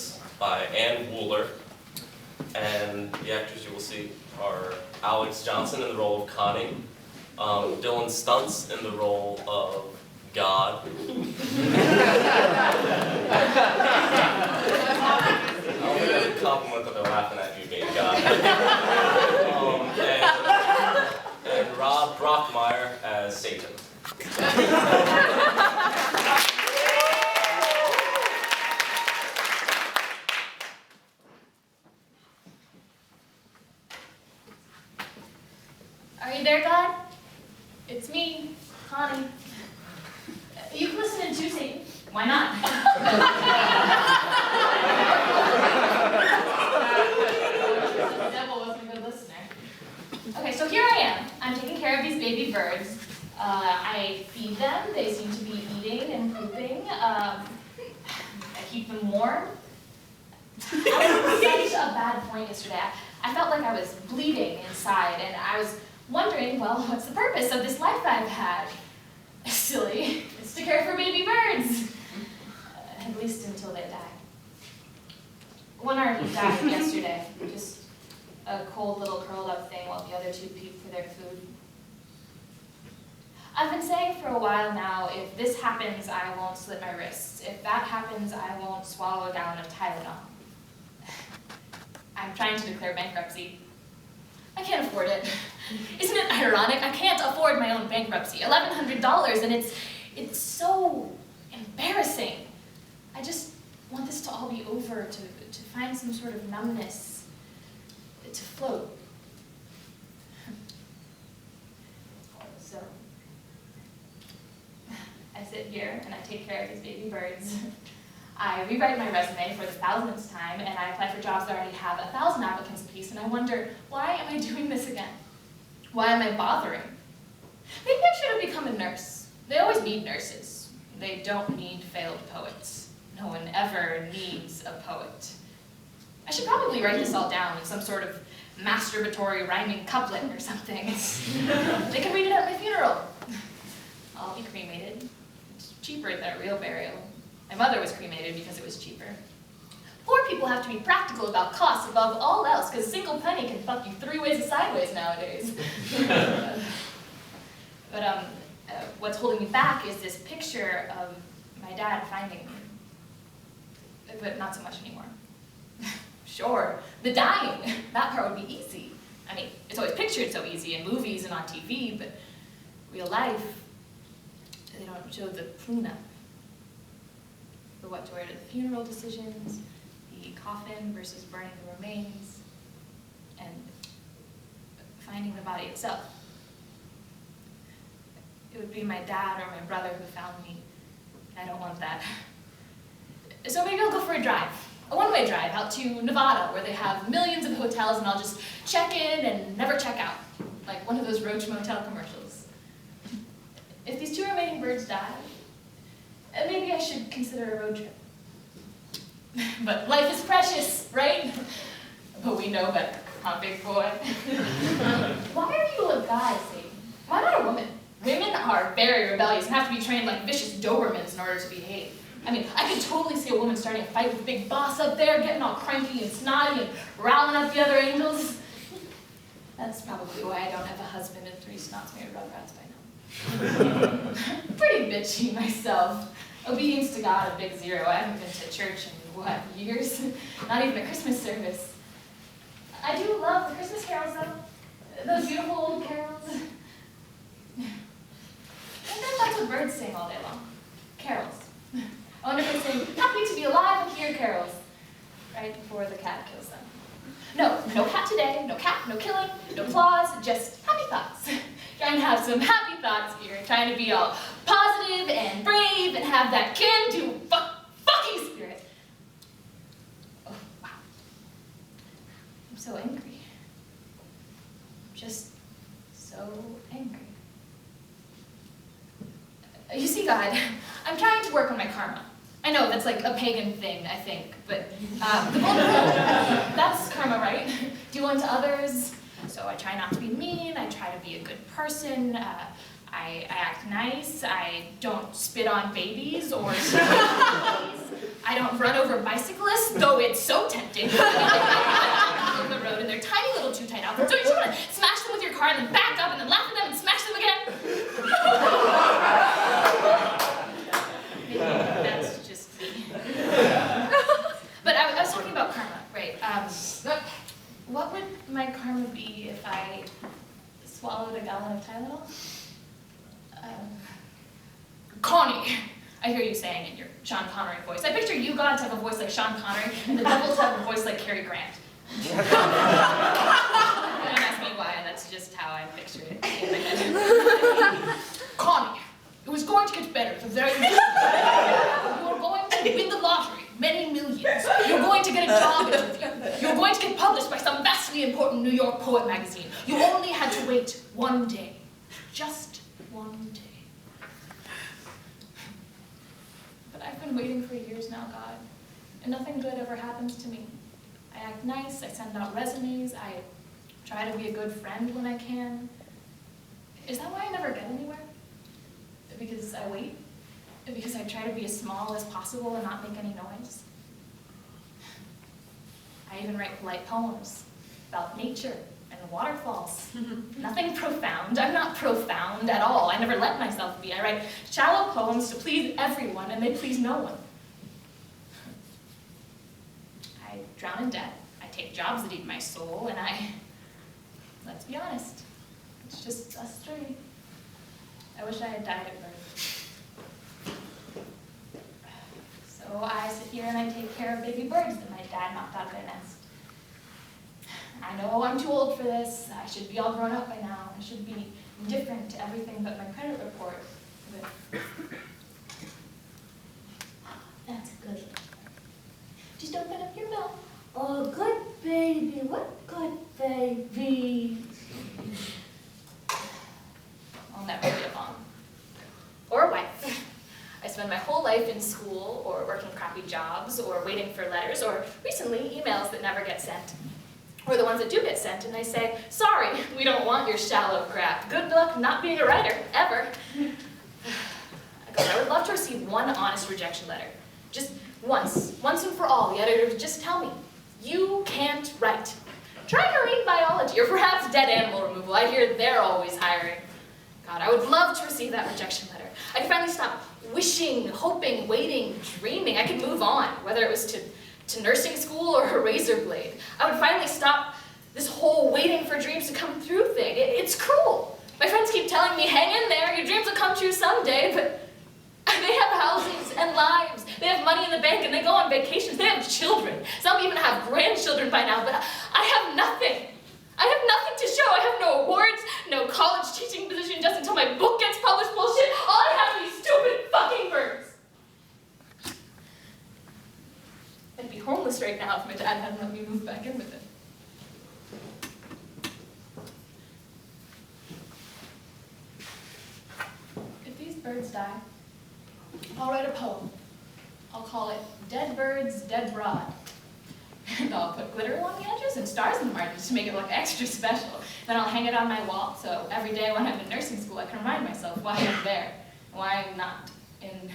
Birds by Wuehler. And the actors you will see are Alex Johnson in the role of Connie, Dylan Stuntz in the role of God. I'm going to compliment that they're laughing at you being God. And Rob Brockmeijer as Satan. Are you there, God? It's me, Connie. You can listen to Satan. Why not? The devil wasn't a good listener. Okay, so here I am. I'm taking care of these baby birds. I feed them. They seem to be eating and pooping. I keep them warm. I was such a bad point yesterday. I felt like I was bleeding inside, and I was wondering, well, what's the purpose of this life I've had? Silly. It's to care for baby birds. At least until they die. One already died yesterday. Just a cold little curled up thing while the other two peeped for their food. I've been saying for a while now, if this happens, I won't slit my wrists. If that happens, I won't swallow down a Tylenol. I'm trying to declare bankruptcy. I can't afford it. Isn't it ironic? I can't afford my own bankruptcy. $1,100, and it's so embarrassing. I just want this to all be over, to find some sort of numbness, to float. So, I sit here and I take care of these baby birds. I rewrite my resume for the 1000th time, and I apply for jobs that already have 1,000 applicants apiece, and I wonder, why am I doing this again? Why am I bothering? Maybe I should have become a nurse. They always need nurses. They don't need failed poets. No one ever needs a poet. I should probably write this all down in some sort of masturbatory rhyming couplet or something. They can read it at my funeral. I'll be cremated. It's cheaper than a real burial. My mother was cremated because it was cheaper. Poor people have to be practical about costs above all else, because a single penny can fuck you 3 ways sideways nowadays. But what's holding me back is this picture of my dad finding me. But not so much anymore. Sure, the dying, that part would be easy. I mean, it's always pictured so easy in movies and on TV, but real life, they don't show the cleanup. The what to wear to the funeral decisions, the coffin versus burning the remains, and finding the body itself. It would be my dad or my brother who found me. I don't want that. So maybe I'll go for a drive, a one-way drive out to Nevada, where they have millions of hotels, and I'll just check in and never check out, like one of those Roach Motel commercials. If these 2 remaining birds die, maybe I should consider a road trip. But life is precious, right? But we know better, huh, big boy? Why are you a guy, Satan? Why not a woman? Women are very rebellious and have to be trained like vicious Dobermans in order to behave. I mean, I could totally see a woman starting a fight with Big Boss up there, getting all cranky and snotty and riling up the other angels. That's probably why I don't have a husband and 3 snots-married rugrats by now. Pretty bitchy myself. Obedience to God a big 0. I haven't been to church in, what, years? Not even a Christmas service. I do love the Christmas carols, though. Those beautiful old carols. And then that's what birds sing all day long. Carols. I wonder if they sing, happy to be alive and hear carols, right before the cat kills them. No cat today, no cat, no killing, no claws, just happy thoughts. Trying to have some happy thoughts here, trying to be all positive and brave and have that can-do fucky spirit. Oh, wow. I'm so angry. I'm just so angry. You see, God, I'm trying to work on my karma. I know that's like a pagan thing, I think, but the golden rule, that's karma, right? Do unto others. So I try not to be mean, I try to be a good person, I act nice, I don't spit on babies or I don't run over bicyclists, though it's so tempting. On the road in their tiny little too tight outfits. Don't you want to smash them with your car and then back up and then laugh at them and smash them again? Maybe that's just me. But I was talking about karma, right? What would my karma be if I swallowed a gallon of Tylenol? Connie, I hear you saying in your Sean Connery voice. I picture you, God, to have a voice like Sean Connery, and the devil to have a voice like Cary Grant. Don't ask me why, that's just how I picture it in my head. Connie, it was going to get better the very next day. You are going to win the lottery, many millions. You're going to get a job interview. You're going to get published by some vastly important New York poet magazine. You only had to wait one day. Just one day. But I've been waiting for years now, God, and nothing good ever happens to me. I act nice, I send out resumes, I try to be a good friend when I can. Is that why I never get anywhere? Because I wait? Because I try to be as small as possible and not make any noise? I even write polite poems about nature and waterfalls. Nothing profound. I'm not profound at all. I never let myself be. I write shallow poems to please everyone, and they please no one. I drown in debt. I take jobs that eat my soul, and let's be honest, it's just us three. I wish I had died at birth. So I sit here and I take care of baby birds that my dad knocked out of their nest. I know I'm too old for this. I should be all grown up by now. I should be indifferent to everything but my credit report. But that's a good one. Just open up your mouth. Oh, good baby. What good baby? I'll never be a mom. Or a wife. I spend my whole life in school, or working crappy jobs, or waiting for letters, or recently emails that never get sent. Or the ones that do get sent, and they say, sorry, we don't want your shallow crap. Good luck not being a writer, ever. I would love to receive one honest rejection letter. Just once and for all, the editor would just tell me, you can't write. Try marine biology, or perhaps dead animal removal. I hear they're always hiring. God, I would love to receive that rejection letter. I could finally stop wishing, hoping, waiting, dreaming. I could move on, whether it was to nursing school or a razor blade. I would finally stop this whole waiting for dreams to come through thing. It's cruel. My friends keep telling me, hang in there, your dreams will come true someday, but they have houses and lives. They have money in the bank and they go on vacations. They have children. Some even have grandchildren by now, but I have nothing. I have nothing to show. I have no awards, no college teaching position just until my book gets published. Bullshit. All I have are these stupid fucking birds. I'd be homeless right now if my dad hadn't let me move back in with him. If these birds die, I'll write a poem. I'll call it Dead Birds, Dead Broad. And I'll put glitter along the edges and stars in the margins to make it look extra special. Then I'll hang it on my wall, so every day when I'm in nursing school, I can remind myself why I'm there, and why I'm not in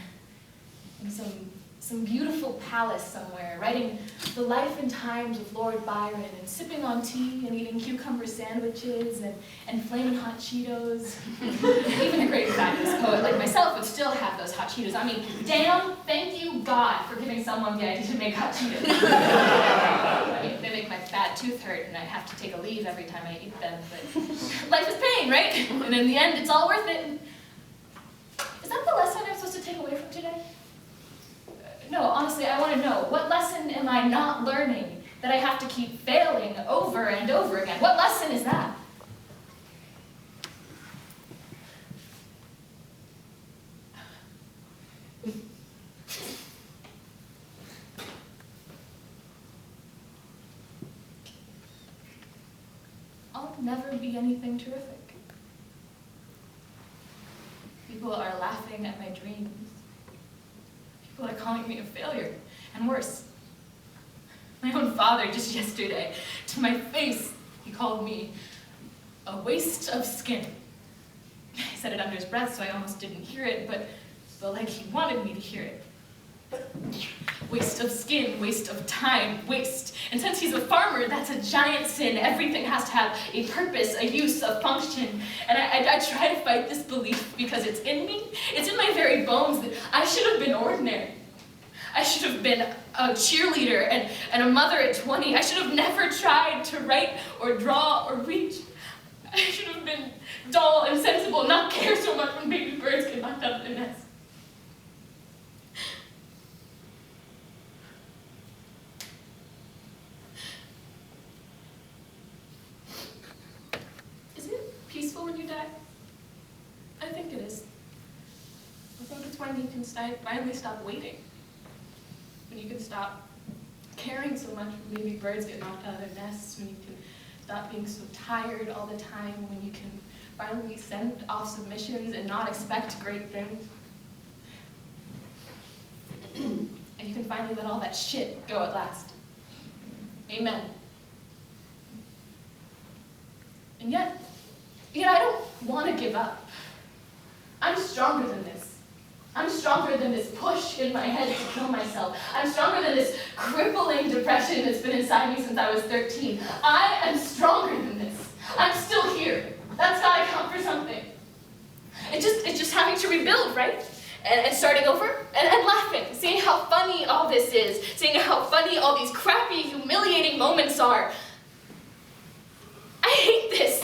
some beautiful palace somewhere, writing the life and times of Lord Byron, and sipping on tea and eating cucumber sandwiches and flaming hot Cheetos. Even a great fabulous poet like myself would still have those hot Cheetos. I mean, damn, thank you, God, for giving someone the idea to make hot Cheetos. I mean, they make my bad tooth hurt, and I have to take a leave every time I eat them, but life is pain, right? And in the end, it's all worth it. Is that the lesson I'm supposed to take away from today? No, honestly, I want to know, what lesson am I not learning that I have to keep failing over and over again? What lesson is that? I'll never be anything terrific. People are laughing at my dreams. People are calling me a failure, and worse. My own father just yesterday, to my face, he called me a waste of skin. He said it under his breath, so I almost didn't hear it, but like he wanted me to hear it. Waste of skin, waste of time, waste. And since he's a farmer, that's a giant sin. Everything has to have a purpose, a use, a function. And I try to fight this belief because it's in me. It's in my very bones that I should have been ordinary. I should have been a cheerleader and a mother at 20. I should have never tried to write or draw or read. I should have been dull and sensible, not care so much when baby birds get knocked out of their nest. Is it peaceful when you die? I think it is. I think it's when you can finally stop waiting. When you can stop caring so much when baby birds get knocked out of their nests, when you can stop being so tired all the time, when you can finally send off submissions and not expect great things. And you can finally let all that shit go at last. Amen. And yet I don't want to give up. I'm stronger than this. I'm stronger than this push in my head to kill myself. I'm stronger than this crippling depression that's been inside me since I was 13. I am stronger than this. I'm still here. That's gotta count for something. It's just having to rebuild, right? And starting over and laughing, seeing how funny all this is, seeing how funny all these crappy, humiliating moments are. I hate this.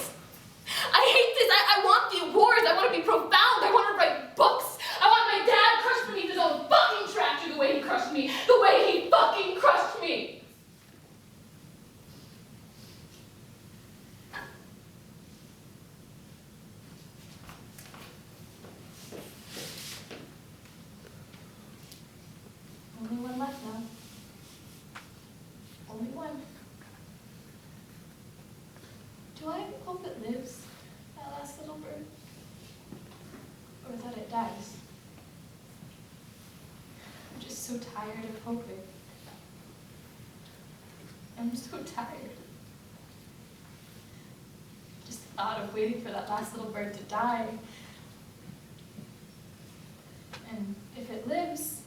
I want the awards. I want to be profound. I want to write books. I want my dad crushed beneath his own fucking tractor the way he crushed me. The way he fucking crushed me. Only one left now. Only one. Do I hope it lives, that last little bird? Or that it dies? I'm just so tired of hoping. I'm so tired. Just the thought of waiting for that last little bird to die. And if it lives,